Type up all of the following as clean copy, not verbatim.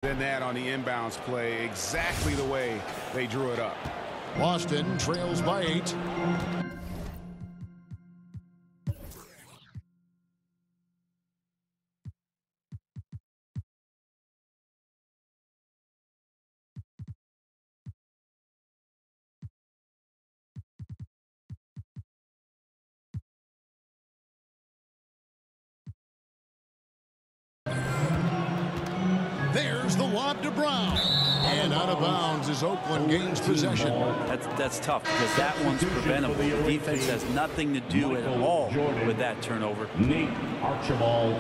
than that on the inbounds play, exactly the way they drew it up. Boston trails by 8. There's the lob to Brown. And out of bounds as Oakland gains possession. That's tough because that one's preventable. The defense has nothing to do at all with that turnover. Nate Archibald.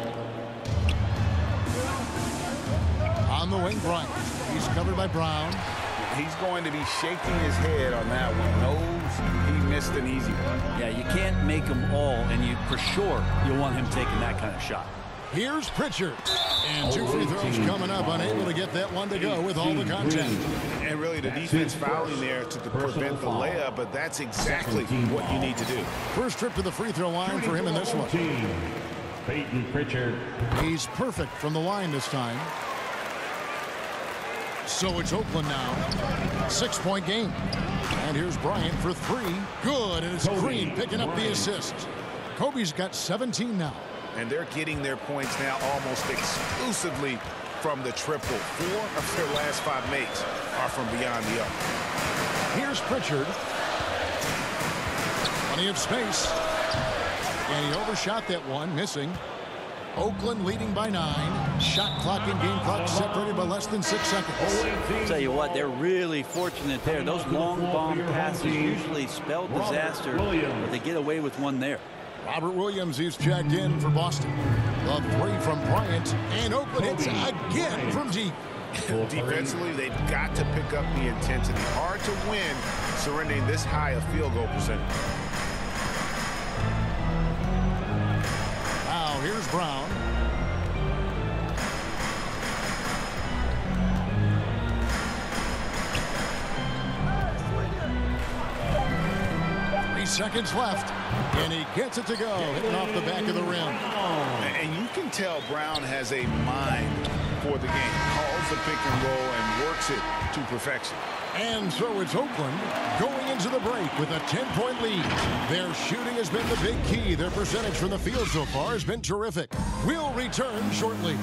On the wing, Bryant. He's covered by Brown. He's going to be shaking his head on that one. Knows he missed an easy one. Yeah, you can't make them all, and you for sure you'll want him taking that kind of shot. Here's Pritchard. And 2 free throws coming up, unable to get that one to go with all the contact. And really the defense fouling there to prevent the layup, but that's exactly what you need to do. First trip to the free throw line for him in this one. Peyton Pritchard. He's perfect from the line this time. So it's Oakland now. 6-point game. And here's Bryant for 3. Good, and it's Green picking up the assist. Kobe's got 17 now. And they're getting their points now almost exclusively from the triple. 4 of their last 5 makes are from beyond the arc. Here's Pritchard. Plenty of space. And he overshot that one, missing. Oakland leading by 9. Shot clock and game clock separated by less than 6 seconds. I'll tell you what, they're really fortunate there. Those long bomb passes usually spell disaster, but they get away with one there. Robert Williams, he's checked in for Boston. The 3 from Bryant, and Oakland hits again from deep. Defensively, they've got to pick up the intensity. Hard to win surrendering this high a field goal percentage. Now here's Brown. Seconds left, and he gets it to go, hitting off the back of the rim. And you can tell Brown has a mind for the game. Calls the pick and roll and works it to perfection. And so it's Oakland going into the break with a 10-point lead. Their shooting has been the big key. Their percentage from the field so far has been terrific. We'll return shortly.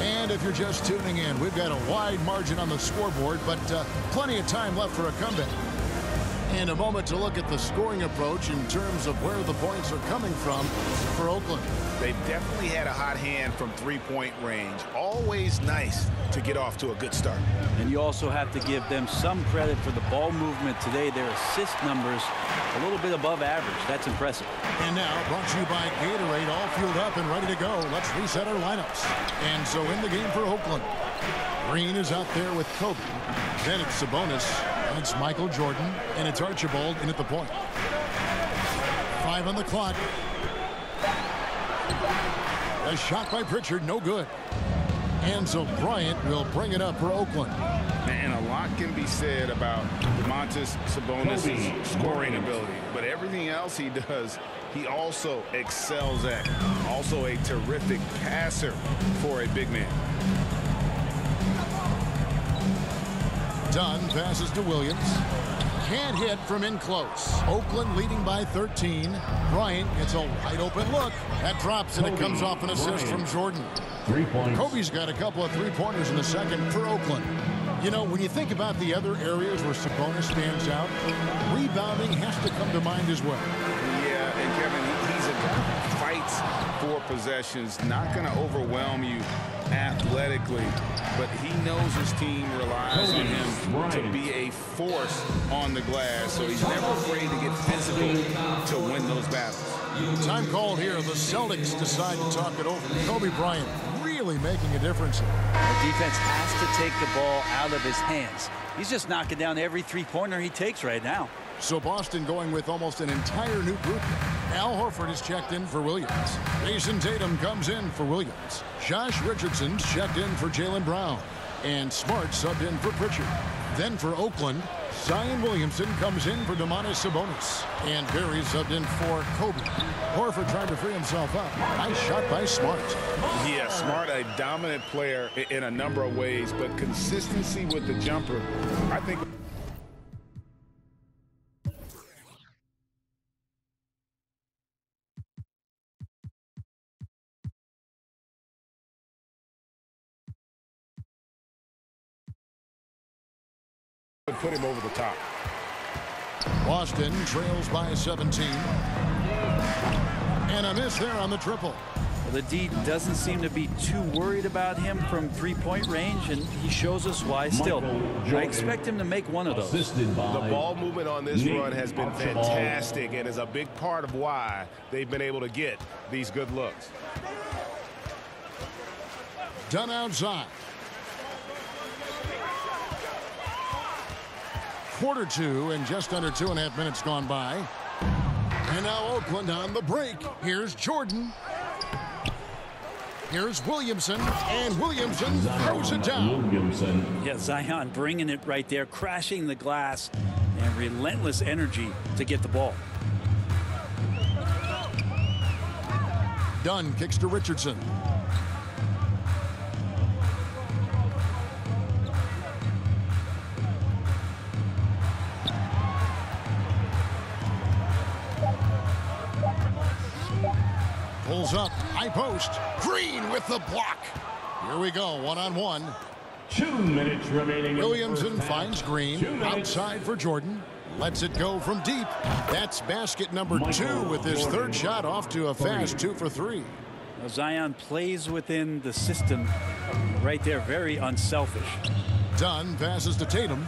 And if you're just tuning in, we've got a wide margin on the scoreboard, but plenty of time left for a comeback. And a moment to look at the scoring approach in terms of where the points are coming from for Oakland. They've definitely had a hot hand from 3-point range. Always nice to get off to a good start. And you also have to give them some credit for the ball movement today. Their assist numbers a little bit above average. That's impressive. And now brought to you by Gatorade, all fueled up and ready to go. Let's reset our lineups. And so in the game for Oakland, Green is out there with Kobe. Then it's Sabonis. And it's Michael Jordan. And it's Archibald in at the point. 5 on the clock. A shot by Pritchard, no good. And so Bryant will bring it up for Oakland. And a lot can be said about Domantas Sabonis' scoring ability. But everything else he does, he also excels at. Also a terrific passer for a big man. Dunn passes to Williams. Can't hit from in close. Oakland leading by 13. Bryant gets a wide open look. That drops and it comes off an assist from Jordan. 3 points. Kobe's got a couple of 3-pointers in the second for Oakland. You know, when you think about the other areas where Sabonis stands out, rebounding has to come to mind as well. Yeah, and Kevin, he's a guy who fights for possessions, not going to overwhelm you athletically, but he knows his team relies on him to be a force on the glass, so he's never afraid to get physical to win those battles. Time called here. The Celtics decide to talk it over. Kobe Bryant really making a difference. The defense has to take the ball out of his hands. He's just knocking down every 3-pointer he takes right now. So Boston going with almost an entire new group. Al Horford is checked in for Williams. Jason Tatum comes in for Williams. Josh Richardson's checked in for Jaylen Brown. And Smart subbed in for Pritchard. Then for Oakland, Zion Williamson comes in for Domantas Sabonis. And Barry subbed in for Kobe. Horford trying to free himself up. Nice shot by Smart. Yeah, Smart, a dominant player in a number of ways, but consistency with the jumper, I think. Put him over the top. Boston trails by 17. And a miss there on the triple. Well, the D doesn't seem to be too worried about him from three-point range, and he shows us why. Still, I expect him to make one of those. The ball movement on this run has been fantastic and is a big part of why they've been able to get these good looks. Done outside. Quarter two and just under 2.5 minutes gone by. And now Oakland on the break. Here's Jordan. Here's Williamson. And Williamson throws it down. Yeah, Zion bringing it right there, crashing the glass, and relentless energy to get the ball. Dunn kicks to Richardson. Pulls up, high post. Green with the block. Here we go, one-on-one. 2 minutes remaining. Williamson finds Green. Outside for Jordan. Lets it go from deep. That's basket number 2 with his third shot off to a fast 2 for 3. Well, Zion plays within the system right there, very unselfish. Dunn passes to Tatum.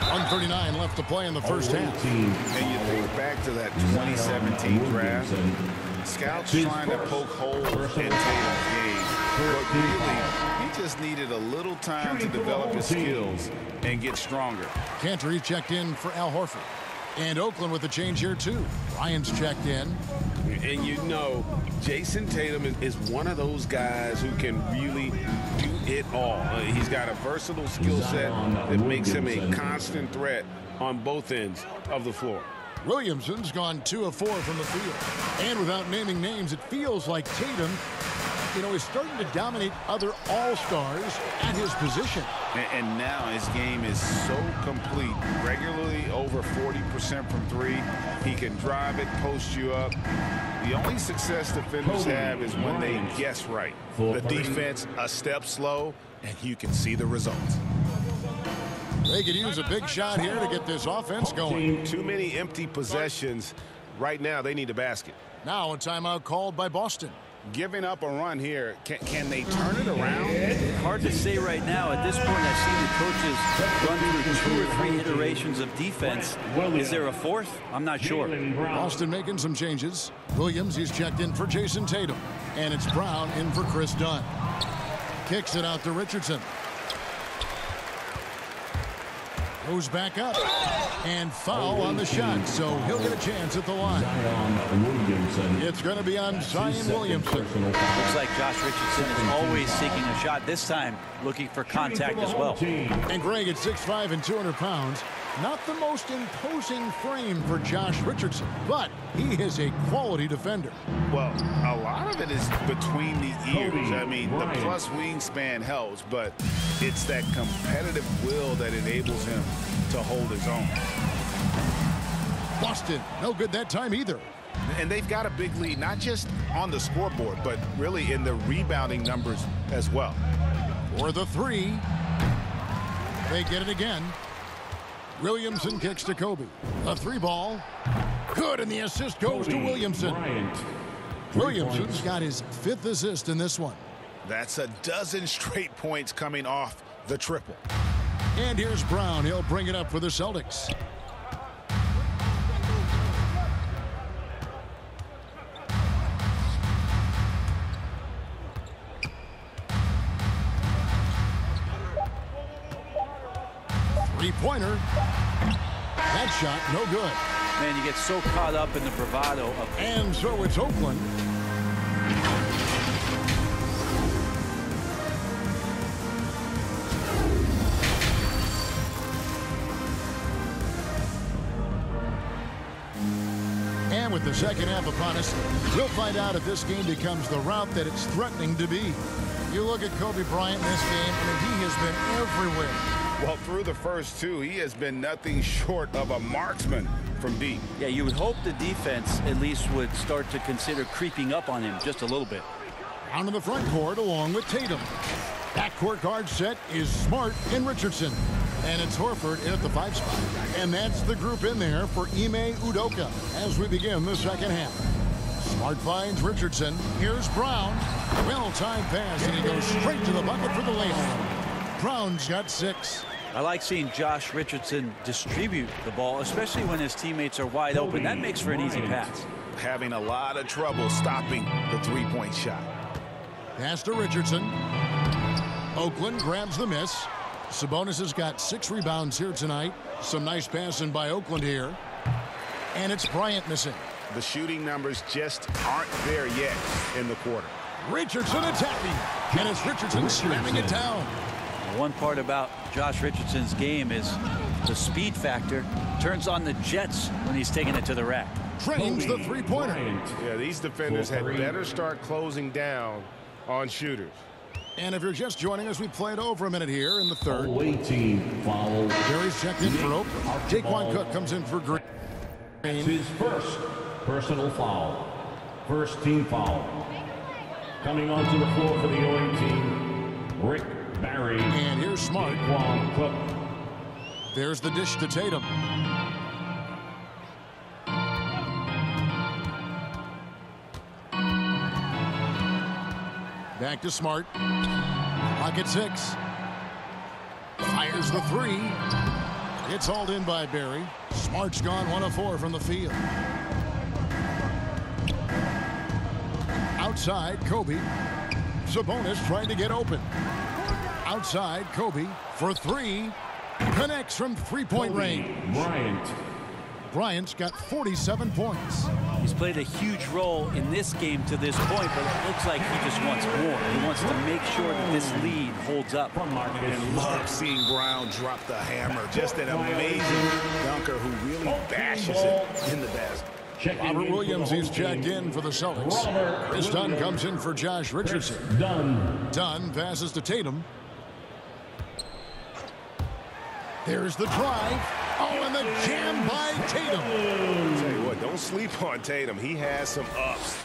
1:39 left to play in the first half. And you think back to that 2017 draft, scouts trying to poke holes in Tatum's game, but really, he just needed a little time to develop his skills and get stronger. Cantor checked in for Al Horford. And Oakland with the change here, too. Ryan's checked in. And you know, Jason Tatum is one of those guys who can really do it all. He's got a versatile skill set that makes him a constant threat on both ends of the floor. Williamson's gone 2 of 4 from the field. And without naming names, it feels like Tatum, is starting to dominate other all-stars at his position. And now his game is so complete. Regularly over 40% from 3. He can drive it, post you up. The only success defenders have is when they guess right. The defense a step slow, and you can see the results. They could use a big shot here to get this offense going. Too many empty possessions. Right now, they need a basket. Now a timeout called by Boston. Giving up a run here, can they turn it around? Hard to say right now. At this point, I've seen the coaches run through 2 or 3 iterations of defense. Is there a fourth? I'm not sure. Boston making some changes. Williams, he's checked in for Jason Tatum. And it's Brown in for Chris Dunn. Kicks it out to Richardson. Goes back up. And foul on the shot, so he'll get a chance at the line. It's going to be on Zion Williamson. Looks like Josh Richardson is always seeking a shot. This time, looking for contact as well. And Greg at 6'5" and 200 pounds. Not the most imposing frame for Josh Richardson, but he is a quality defender. Well, a lot of it is between the ears. I mean, the plus wingspan helps, but it's that competitive will that enables him to hold his own. Boston, no good that time either. And they've got a big lead, not just on the scoreboard, but really in the rebounding numbers as well. For the 3. They get it again. Williamson kicks to Kobe. A 3 ball. Good, and the assist goes to Williamson. Williamson's got his 5th assist in this one. That's a dozen straight points coming off the triple. And here's Brown. He'll bring it up for the Celtics. Three-pointer. That shot, no good. Man, you get so caught up in the bravado of... And so it's Oakland. the second half upon us. We'll find out if this game becomes the route that it's threatening to be. You look at Kobe Bryant in this game, and he has been everywhere. Well, through the first two, he has been nothing short of a marksman from deep. Yeah, you would hope the defense at least would start to consider creeping up on him just a little bit. Down in the front court along with Tatum. Backcourt guard set is Smart and Richardson. And it's Horford in at the 5 spot. And that's the group in there for Ime Udoka as we begin the second half. Smart finds Richardson. Here's Brown. Well-timed pass, and he goes straight to the bucket for the layup. Brown's got 6. I like seeing Josh Richardson distribute the ball, especially when his teammates are wide open. That makes for an easy pass. Having a lot of trouble stopping the three-point shot. Pass to Richardson. Oakland grabs the miss. Sabonis has got 6 rebounds here tonight. Some nice passing by Oakland here. And it's Bryant missing. The shooting numbers just aren't there yet in the quarter. Richardson attacking. And it's Richardson slamming it down. One part about Josh Richardson's game is the speed factor. Turns on the jets when he's taking it to the rack. Trains the three-pointer. Yeah, these defenders had better start closing down on shooters. And if you're just joining us, we played over a minute here in the third. Away team foul. Gary's checked in for Oakland. Jaquan Cook comes in for Green. It's his first personal foul. First team foul. Coming onto the floor for the away team, Rick Barry. And here's Smart. Jaquan Cook. There's the dish to Tatum. Back to Smart. Pocket 6. Fires the 3. It's hauled in by Barry. Smart's gone 1 of 4 from the field. Outside, Kobe. Sabonis trying to get open. Outside, Kobe for 3. Connects from three-point range. Bryant's got 47 points. He's played a huge role in this game to this point, but it looks like he just wants more. He wants to make sure that this lead holds up. And love seeing Brown drop the hammer. Just an amazing dunker who really bashes it in the basket. Robert Williams is checked in for the Celtics. Chris Dunn comes in for Josh Richardson. Dunn passes to Tatum. There's the drive. Oh, and the jam by Tatum. I'll tell you what, don't sleep on Tatum. He has some ups.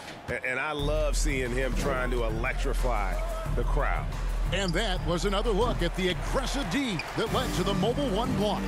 And I love seeing him trying to electrify the crowd. And that was another look at the aggressive D that led to the Mobile One block.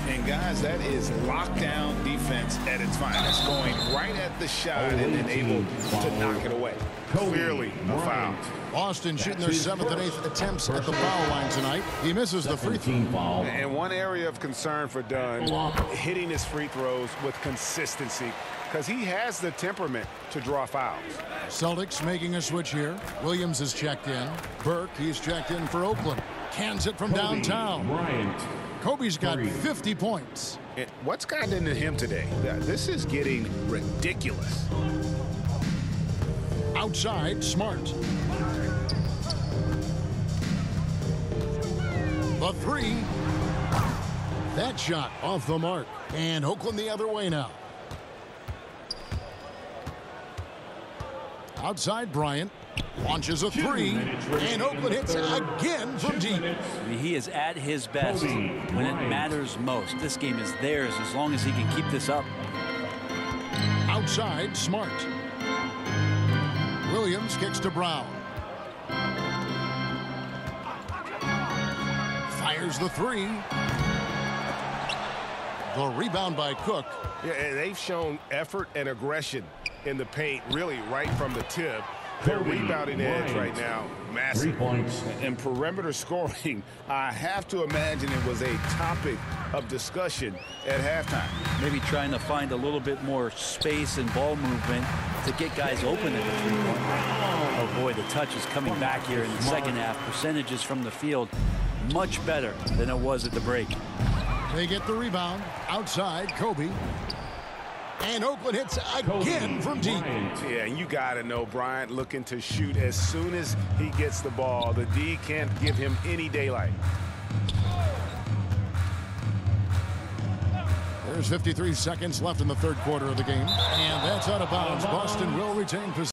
And guys, that is lockdown defense at its finest, going right at the shot and then able to knock it away. Clearly a foul. Boston shooting their 7th and 8th attempts at the foul line tonight. He misses the free throw. And one area of concern for Dunn, hitting his free throws with consistency, because he has the temperament to draw fouls. Celtics making a switch here. Williams is checked in. Burke, he's checked in for Oakland. Cans it from downtown. Kobe's got 50 points. And what's gotten into him today? This is getting ridiculous. Outside, Smart. The 3. That shot off the mark. And Oakland the other way now. Outside, Bryant. Launches a 3. And Oakland hits again from deep. I mean, he is at his best when it matters most. This game is theirs as long as he can keep this up. Outside, Smart. Williams kicks to Brown. Fires the 3. The rebound by Cook. Yeah, and they've shown effort and aggression in the paint, really right from the tip. Their rebounding edge right now, massive. 3 points. And perimeter scoring, I have to imagine it was a topic of discussion at halftime. Maybe trying to find a little bit more space and ball movement to get guys open at the three-point line. Oh boy, the touch is coming back here in the second half. Percentages from the field much better than it was at the break. They get the rebound. Outside, Kobe. And Oakland hits again from deep. Yeah, you got to know Bryant looking to shoot as soon as he gets the ball. The D can't give him any daylight. There's 53 seconds left in the third quarter of the game. And that's out of bounds. Boston will retain possession.